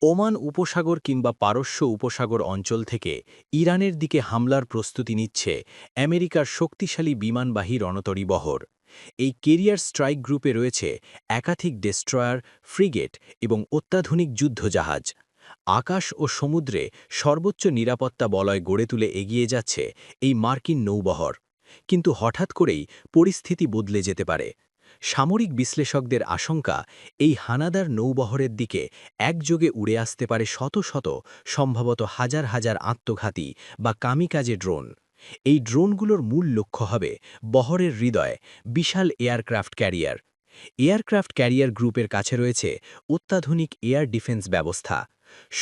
Oman উপসাগর কিংবা পারস্য উপসাগর অঞ্চল থেকে ইরানের দিকে হামলার প্রস্তুতি নিচ্ছে আমেরিকার শক্তিশালী বিমানবাহী রণতরী বহর। এই কেরিয়ার স্ট্রাইক গ্রুপে রয়েছে একাধিক ডেস্ট্রয়ার, ফ্রিগেট এবং অত্যাধুনিক যুদ্ধজাহাজ। আকাশ ও সমুদ্রে সর্বোচ্চ নিরাপত্তা বলয় গড়ে তুলে এগিয়ে যাচ্ছে এই মার্কিন নৌবহর। কিন্তু হঠাৎ করেই পরিস্থিতি বদলে যেতে পারে। সামরিক বিশ্লেষকদের আশঙ্কা, এই হানাদার নৌবহরের দিকে একযোগে উড়ে আসতে পারে শত শত, সম্ভবত হাজার হাজার আত্মঘাতী বা কামিকাজে ড্রোন। এই ড্রোনগুলোর মূল লক্ষ্য হবে বহরের হৃদয়, বিশাল এয়ারক্রাফট ক্যারিয়ার। এয়ারক্রাফট ক্যারিয়ার গ্রুপের কাছে রয়েছে অত্যাধুনিক এয়ার ডিফেন্স ব্যবস্থা,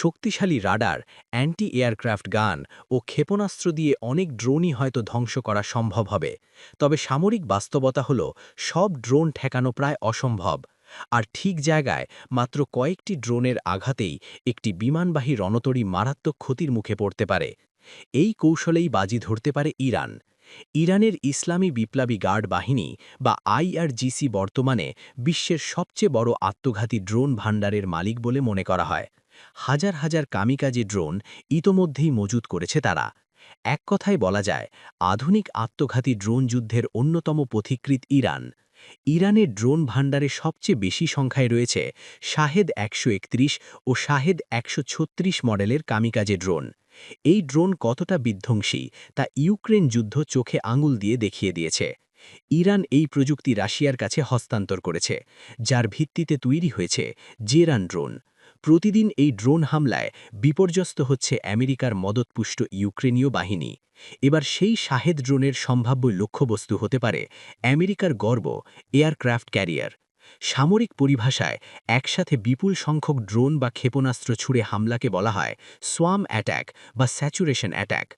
শক্তিশালী রাডার, অ্যান্টি এয়ারক্রাফট গান ও ক্ষেপণাস্ত্র দিয়ে অনেক ড্রোনই হয়তো ধ্বংস করা সম্ভব হবে। তবে সামরিক বাস্তবতা হল সব ড্রোন ঠেকানো প্রায় অসম্ভব। আর ঠিক জায়গায় মাত্র কয়েকটি ড্রোনের আঘাতেই একটি বিমানবাহী রণতরী মারাত্মক ক্ষতির মুখে পড়তে পারে। এই কৌশলেই বাজি ধরতে পারে ইরান। ইরানের ইসলামী বিপ্লবী গার্ড বাহিনী বা আইআরজিসি বর্তমানে বিশ্বের সবচেয়ে বড় আত্মঘাতী ড্রোন ভাণ্ডারের মালিক বলে মনে করা হয়। হাজার হাজার কামিকাজী ড্রোন ইতোমধ্যেই মজুত করেছে তারা। এক কথায় বলা যায়, আধুনিক আত্মঘাতী ড্রোন যুদ্ধের অন্যতম পথিকৃৎ ইরান। ইরানের ড্রোন ভাণ্ডারে সবচেয়ে বেশি সংখ্যায় রয়েছে শাহেদ ১৩১ ও শাহেদ ১৩৬ মডেলের কামিকাজে ড্রোন। এই ড্রোন কতটা বিধ্বংসী তা ইউক্রেন যুদ্ধ চোখে আঙুল দিয়ে দেখিয়ে দিয়েছে। ইরান এই প্রযুক্তি রাশিয়ার কাছে হস্তান্তর করেছে, যার ভিত্তিতে তৈরি হয়েছে জেরান ড্রোন। প্রতিদিন এই ড্রোন হামলায় বিপর্যস্ত হচ্ছে আমেরিকার মদতপুষ্ট ইউক্রেনীয় বাহিনী। এবার সেই শাহেদ ড্রোনের সম্ভাব্য লক্ষ্যবস্তু হতে পারে আমেরিকার গর্ব এয়ারক্রাফট ক্যারিয়ার। সামরিক পরিভাষায় একসাথে বিপুল সংখ্যক ড্রোন বা ক্ষেপণাস্ত্র ছুড়ে হামলাকে বলা হয় সোয়াম অ্যাট্যাক বা স্যাচুরেশন অ্যাট্যাক।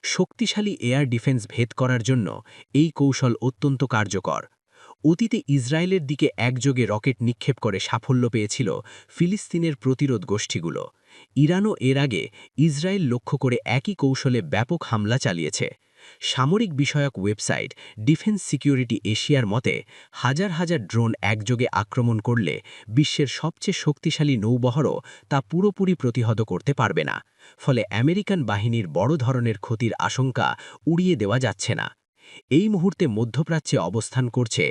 শক্তিশালী এয়ার ডিফেন্স ভেদ করার জন্য এই কৌশল অত্যন্ত কার্যকর। অতীতে ইসরায়েলের দিকে একযোগে রকেট নিক্ষেপ করে সাফল্য পেয়েছিল ফিলিস্তিনের প্রতিরোধ গোষ্ঠীগুলো। ইরানও এর আগে ইসরায়েল লক্ষ্য করে একই কৌশলে ব্যাপক হামলা চালিয়েছে। সামরিক বিষয়ক ওয়েবসাইট ডিফেন্স সিকিউরিটি এশিয়ার মতে, হাজার হাজার ড্রোন একযোগে আক্রমণ করলে বিশ্বের সবচেয়ে শক্তিশালী নৌবহরও তা পুরোপুরি প্রতিহত করতে পারবে না। ফলে আমেরিকান বাহিনীর বড় ধরনের ক্ষতির আশঙ্কা উড়িয়ে দেওয়া যাচ্ছে না। এই মুহূর্তে মধ্যপ্রাচ্যে অবস্থান করছে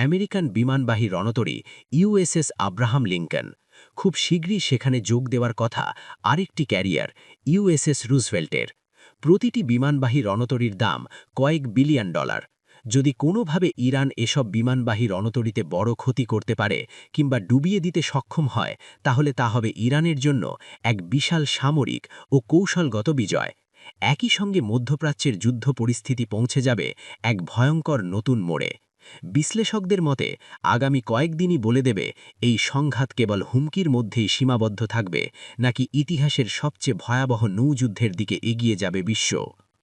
আমেরিকান বিমানবাহী রণতরী ইউএসএস আব্রাহাম লিঙ্কন। খুব শীঘ্রই সেখানে যোগ দেওয়ার কথা আরেকটি ক্যারিয়ার ইউএসএস রুজভেল্টের। প্রতিটি বিমানবাহী রণতরীর দাম কয়েক বিলিয়ন ডলার। যদি কোনোভাবে ইরান এসব বিমানবাহী রণতরীতে বড় ক্ষতি করতে পারে কিংবা ডুবিয়ে দিতে সক্ষম হয়, তাহলে তা হবে ইরানের জন্য এক বিশাল সামরিক ও কৌশলগত বিজয়। একই সঙ্গে মধ্যপ্রাচ্যের যুদ্ধ পরিস্থিতি পৌঁছে যাবে এক ভয়ঙ্কর নতুন মোড়ে। বিশ্লেষকদের মতে, আগামী কয়েকদিনই বলে দেবে এই সংঘাত কেবল হুমকির মধ্যেই সীমাবদ্ধ থাকবে নাকি ইতিহাসের সবচেয়ে ভয়াবহ নৌযুদ্ধের দিকে এগিয়ে যাবে বিশ্ব।